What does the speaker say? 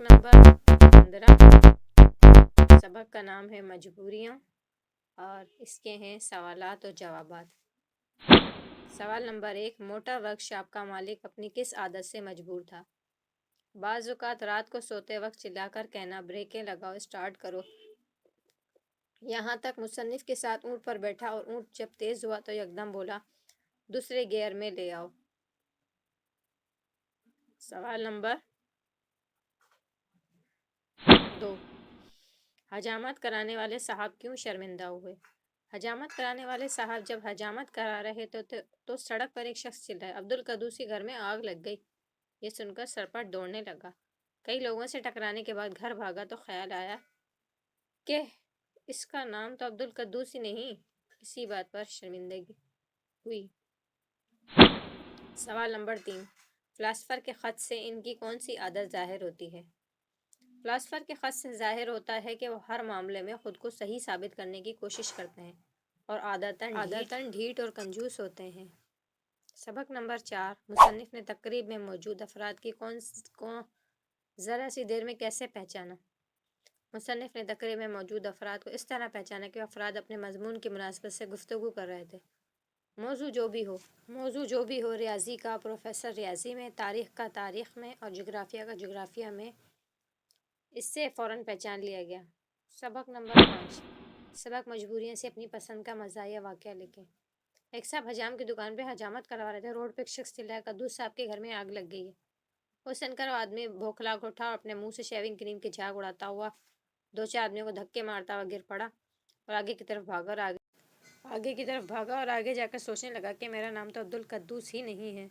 Number 15। सबक का नाम है मजबूरियाँ और इसके हैं सवालात और जवाबात। सवाल नंबर 1, मोटर वर्कशॉप का मालिक अपनी किस आदत से मजबूर था? बाज़ औक़ात रात को सोते वक्त चिल्लाकर कहना, ब्रेकें लगाओ, स्टार्ट करो। यहाँ तक मुसन्निफ़ के साथ ऊँट पर बैठा और ऊँट जब तेज़ हुआ तो यकदम बोला, दूसरे गियर में ले आओ। सवाल नंबर 2, हजामत कराने वाले साहब क्यों शर्मिंदा हुए? हजामत कराने वाले साहब जब हजामत करा रहे तो सड़क पर एक शख्स चिल्लाया, अब्दुल कद्दूसी घर में आग लग गई। ये सुनकर सरपट दौड़ने लगा। कई लोगों से टकराने के बाद घर भागा तो ख्याल आया कि इसका नाम तो अब्दुल कद्दूसी नहीं। इसी बात पर शर्मिंदगी हुई। सवाल नंबर 3, फ़िलासफ़र के ख़त से इनकी कौन सी आदत ज़ाहिर होती है? फ़िलासफ़र के ख़त से ज़ाहिर होता है कि वो हर मामले में ख़ुद को सही साबित करने की कोशिश करते हैं और आदतन ढीठ और कंजूस होते हैं। सबक नंबर 4, मुसन्निफ़ ने तक़रीब में मौजूद अफ़राद की को ज़रा सी देर में कैसे पहचाना? मुसन्निफ़ ने तक़रीब में मौजूद अफ़राद को इस तरह पहचाना कि अफ़राद अपने मज़मून की मुनासिबत से गुफ्तगू कर रहे थे। मौजू जो भी हो, रियाज़ी का प्रोफ़ेसर रियाज़ी में, तारीख़ का तारीख़ में और जोग्राफ़िया का जोग्राफ़िया में, इससे फ़ौरन पहचान लिया गया। सबक नंबर 5, सबक मजबूरियों से अपनी पसंद का मज़ाहिया वाक़या लिखें। एक साहब हजाम की दुकान पे हजामत करवा रहे थे। रोड पे एक शख्स चिल्लाया, कद्दूस साहब के घर में आग लग गई है। वो सुनकर वो आदमी बौखला उठा और अपने मुंह से शेविंग क्रीम की झाग उड़ाता हुआ 2-4 आदमियों को धक्के मारता हुआ गिर पड़ा और आगे की तरफ भागा और आगे जाकर सोचने लगा कि मेरा नाम तो अब्दुल कद्दूस ही नहीं है।